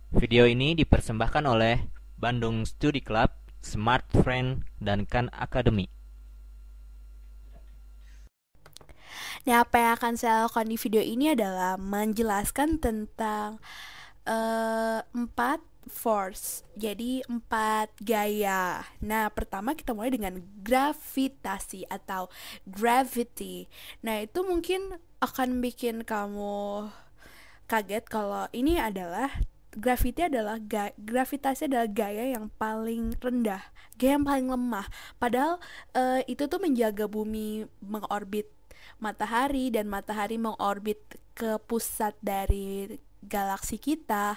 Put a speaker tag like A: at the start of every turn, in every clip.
A: Video ini dipersembahkan oleh Bandung Studi Club, Smart Friend, dan Khan Academy.
B: Nah, apa yang akan saya lakukan di video ini adalah menjelaskan tentang empat force, jadi empat gaya. Nah, pertama kita mulai dengan gravitasi atau gravity. Nah, itu mungkin akan bikin kamu kaget kalau ini adalah gravitasi adalah gaya yang paling rendah, gaya yang paling lemah. Padahal itu tuh menjaga bumi mengorbit matahari dan matahari mengorbit ke pusat dari galaksi kita.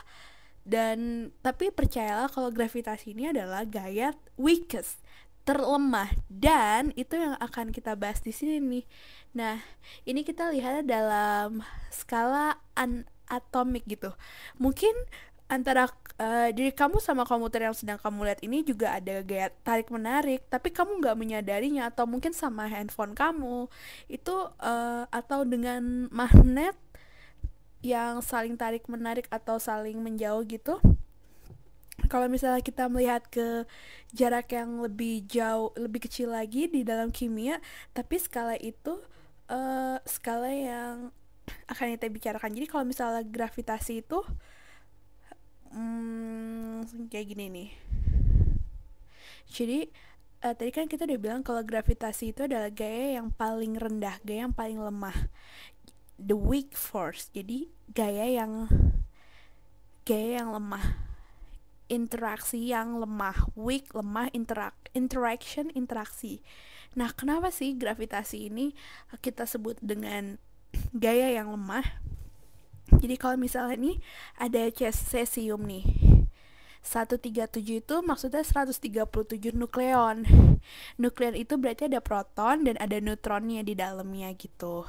B: Dan tapi percayalah kalau gravitasi ini adalah gaya weakest, terlemah, dan itu yang akan kita bahas di sini nih. Nah, ini kita lihat dalam skala atomik gitu. Mungkin antara diri kamu sama komputer yang sedang kamu lihat ini juga ada gaya tarik menarik, tapi kamu nggak menyadarinya, atau mungkin sama handphone kamu itu atau dengan magnet yang saling tarik menarik atau saling menjauh gitu. Kalau misalnya kita melihat ke jarak yang lebih jauh, lebih kecil lagi di dalam kimia, tapi skala itu skala yang akan kita bicarakan. Jadi kalau misalnya gravitasi itu kayak gini nih. Jadi tadi kan kita udah bilang kalau gravitasi itu adalah gaya yang paling rendah, gaya yang paling lemah, the weak force. Jadi gaya yang lemah, interaksi yang lemah, weak, lemah, interaksi. Nah, kenapa sih gravitasi ini kita sebut dengan gaya yang lemah? Jadi kalau misalnya nih ada cesium nih 137, itu maksudnya 137 nukleon. Nukleon itu berarti ada proton dan ada neutronnya di dalamnya gitu.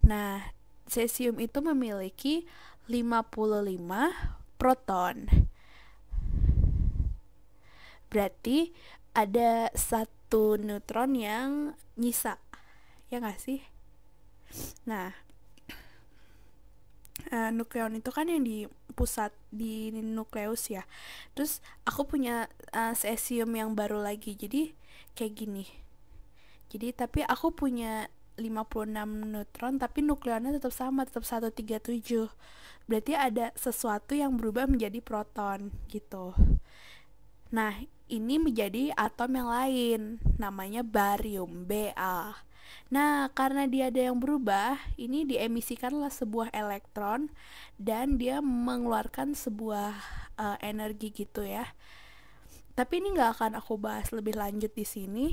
B: Nah, cesium itu memiliki 55 proton. Berarti ada satu neutron yang nyisa. Ya nggak sih? Nah, nukleon itu kan yang di pusat di nukleus ya. Terus aku punya cesium yang baru lagi. Jadi kayak gini. Jadi tapi aku punya 56 neutron tapi nukleonnya tetap sama, tetap 137. Berarti ada sesuatu yang berubah menjadi proton gitu. Nah, ini menjadi atom yang lain, namanya barium, Ba. Nah, karena dia ada yang berubah, ini diemisikanlah sebuah elektron dan dia mengeluarkan sebuah energi gitu ya. Tapi ini nggak akan aku bahas lebih lanjut di sini.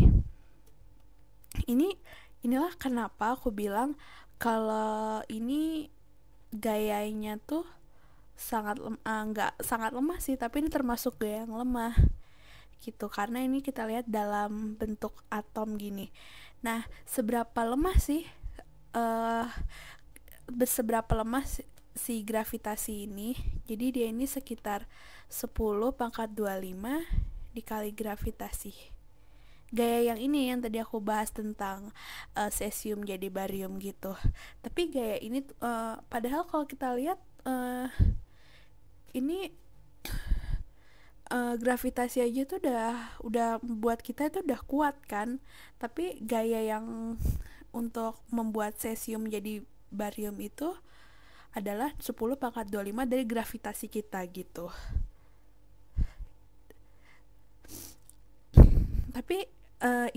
B: Inilah kenapa aku bilang kalau ini gayanya tuh nggak sangat lemah sih, tapi ini termasuk gaya yang lemah gitu, karena ini kita lihat dalam bentuk atom gini. Nah, seberapa lemah sih uh, seberapa lemah si gravitasi ini? Jadi dia ini sekitar 10 pangkat 25 dikali gravitasi. Gaya yang ini yang tadi aku bahas tentang cesium jadi barium gitu. Tapi gaya ini padahal kalau kita lihat ini gravitasi aja tuh udah buat kita itu udah kuat kan, tapi gaya yang untuk membuat cesium jadi barium itu adalah 10 pangkat 25 dari gravitasi kita gitu. Tapi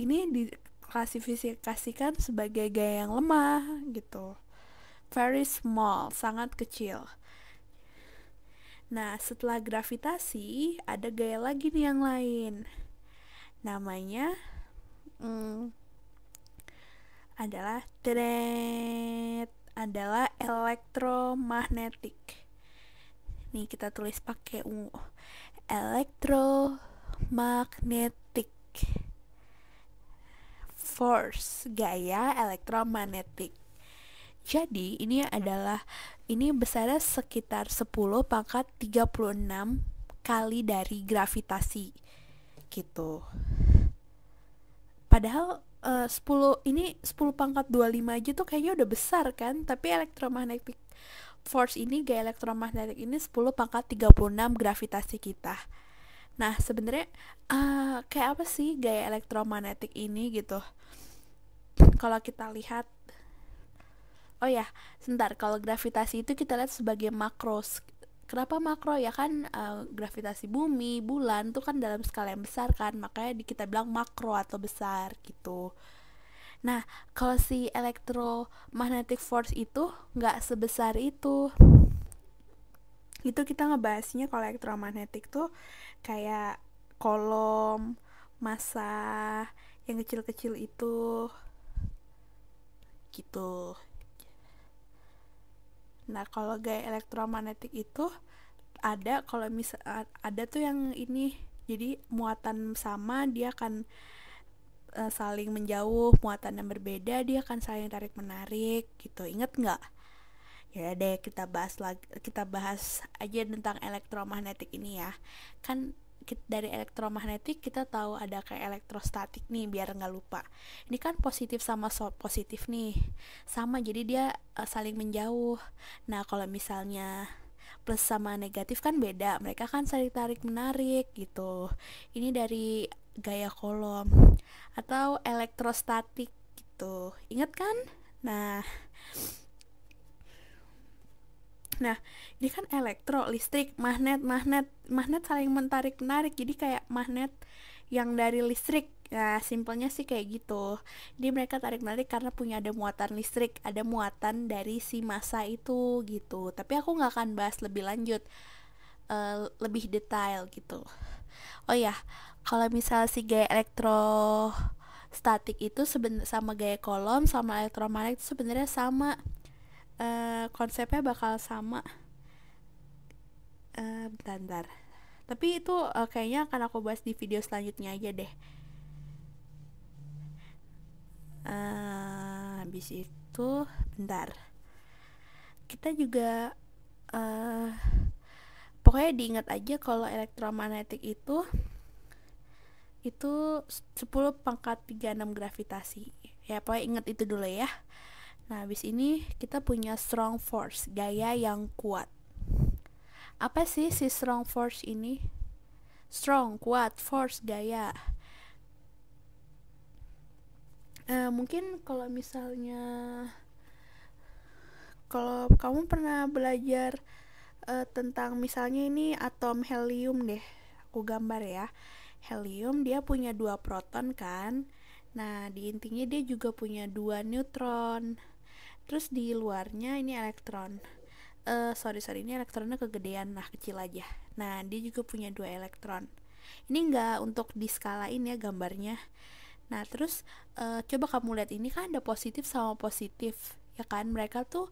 B: ini diklasifikasikan sebagai gaya yang lemah gitu, very small, sangat kecil. Nah, setelah gravitasi ada gaya lagi nih yang lain, namanya adalah elektromagnetik. Nih kita tulis pakai ungu. Elektromagnetik force, gaya elektromagnetik. Jadi ini besarnya sekitar 10 pangkat 36 kali dari gravitasi gitu. Padahal 10 pangkat 25 aja tuh kayaknya udah besar kan, tapi elektromagnetic force ini, gaya elektromagnetik ini 10 pangkat 36 gravitasi kita. Nah, sebenarnya kayak apa sih gaya elektromagnetik ini gitu? Kalau kita lihat, oh ya, sebentar, kalau gravitasi itu kita lihat sebagai makro. Kenapa makro? Ya kan gravitasi bumi, bulan itu kan dalam skala yang besar kan, makanya kita bilang makro atau besar gitu. Nah, kalau si electromagnetic force itu nggak sebesar itu. Itu kita ngebahasnya kalau elektromagnetik tuh kayak kolom, massa, yang kecil-kecil itu gitu. Nah, kalau gaya elektromagnetik itu ada, kalau misal ada tuh yang ini, jadi muatan sama dia akan saling menjauh, muatan yang berbeda dia akan saling tarik menarik gitu. Ingat nggak? Ya deh, kita bahas aja tentang elektromagnetik ini ya. Kan dari elektromagnetik kita tahu ada kayak elektrostatik nih, biar nggak lupa. Ini kan positif sama positif nih, sama, jadi dia saling menjauh. Nah, kalau misalnya plus sama negatif kan beda, mereka kan saling tarik menarik gitu. Ini dari gaya kolom atau elektrostatik gitu, ingat kan? Nah, Nah, ini kan elektro, listrik, magnet saling mentarik menarik. Jadi kayak magnet yang dari listrik. Nah, simpelnya sih kayak gitu. Jadi mereka tarik menarik karena punya ada muatan listrik, ada muatan dari si massa itu gitu. Tapi aku nggak akan bahas lebih lanjut, lebih detail gitu. Oh ya, kalau misal si gaya elektrostatik itu sama gaya kolom sama elektromagnet itu sebenarnya sama. Konsepnya bakal sama. Bentar. Tapi itu kayaknya akan aku bahas di video selanjutnya aja deh. Habis itu, bentar. Kita juga pokoknya diingat aja kalau elektromagnetik itu 10 pangkat 36 gravitasi. Ya, pokoknya ingat itu dulu ya. Nah, habis ini kita punya strong force, gaya yang kuat. Apa sih si strong force ini? Strong, kuat, force, gaya. Mungkin kalau misalnya, kalau kamu pernah belajar tentang misalnya ini atom helium deh, aku gambar ya. Helium dia punya 2 proton kan. Nah, di intinya dia juga punya 2 neutron. Terus di luarnya ini elektron. Sorry, ini elektronnya kegedean, nah kecil aja. Nah, dia juga punya 2 elektron. Ini nggak untuk diskalain ya gambarnya. Nah, terus coba kamu lihat, ini kan ada positif sama positif, ya kan? Mereka tuh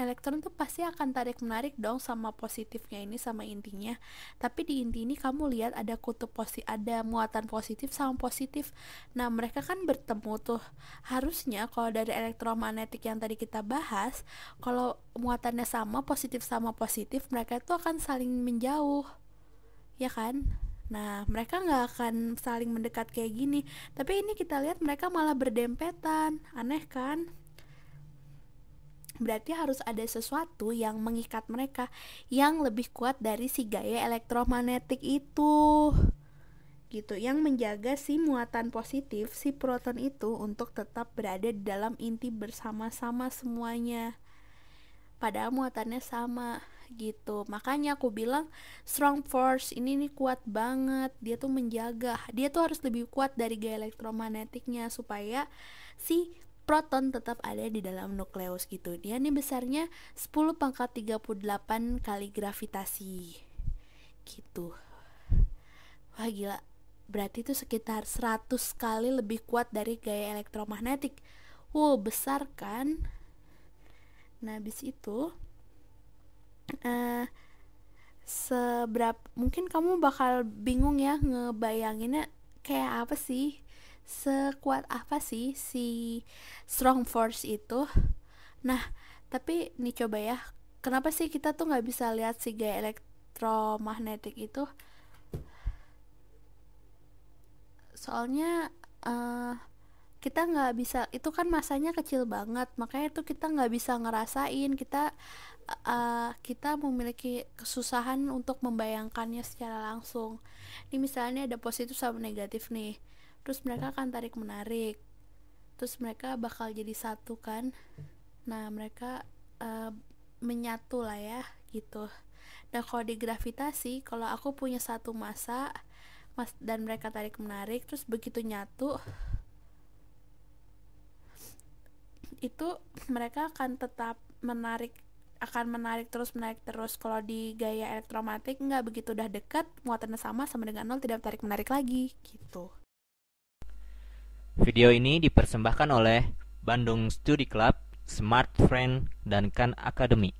B: elektron tuh pasti akan tarik menarik dong sama positifnya ini, sama intinya. Tapi di inti ini kamu lihat ada kutub ada muatan positif sama positif. Nah, mereka kan bertemu tuh. Harusnya kalau dari elektromagnetik yang tadi kita bahas, kalau muatannya sama positif, mereka tuh akan saling menjauh, ya kan? Nah, mereka nggak akan saling mendekat kayak gini. Tapi ini kita lihat mereka malah berdempetan. Aneh kan? Berarti harus ada sesuatu yang mengikat mereka, yang lebih kuat dari si gaya elektromagnetik itu gitu, yang menjaga si muatan positif, si proton itu untuk tetap berada di dalam inti bersama-sama semuanya, padahal muatannya sama gitu. Makanya aku bilang strong force ini nih kuat banget, dia tuh menjaga, dia tuh harus lebih kuat dari gaya elektromagnetiknya supaya si proton tetap ada di dalam nukleus gitu. Dia nih besarnya 10 pangkat 38 kali gravitasi gitu. Wah, gila. Berarti itu sekitar 100 kali lebih kuat dari gaya elektromagnetik. Wow, besar kan? Nah, habis itu mungkin kamu bakal bingung ya ngebayanginnya kayak apa sih, sekuat apa sih si strong force itu. Nah, tapi nih coba ya, kenapa sih kita tuh nggak bisa lihat si gaya elektromagnetik itu? Soalnya kita nggak bisa, itu kan masanya kecil banget, makanya tuh kita nggak bisa ngerasain, kita memiliki kesusahan untuk membayangkannya secara langsung. Ini misalnya ada positif sama negatif nih, terus mereka akan tarik menarik, terus mereka bakal jadi satu kan. Nah mereka uh, menyatu lah ya gitu. Dan kalau di gravitasi, kalau aku punya satu massa dan mereka tarik menarik, terus begitu nyatu itu mereka akan menarik terus. Kalau di gaya elektromagnetik nggak, begitu udah dekat muatannya sama dengan nol, tidak tarik menarik lagi gitu.
A: Video ini dipersembahkan oleh Bandung Studi Club, Smart Friend, dan Khan Academy.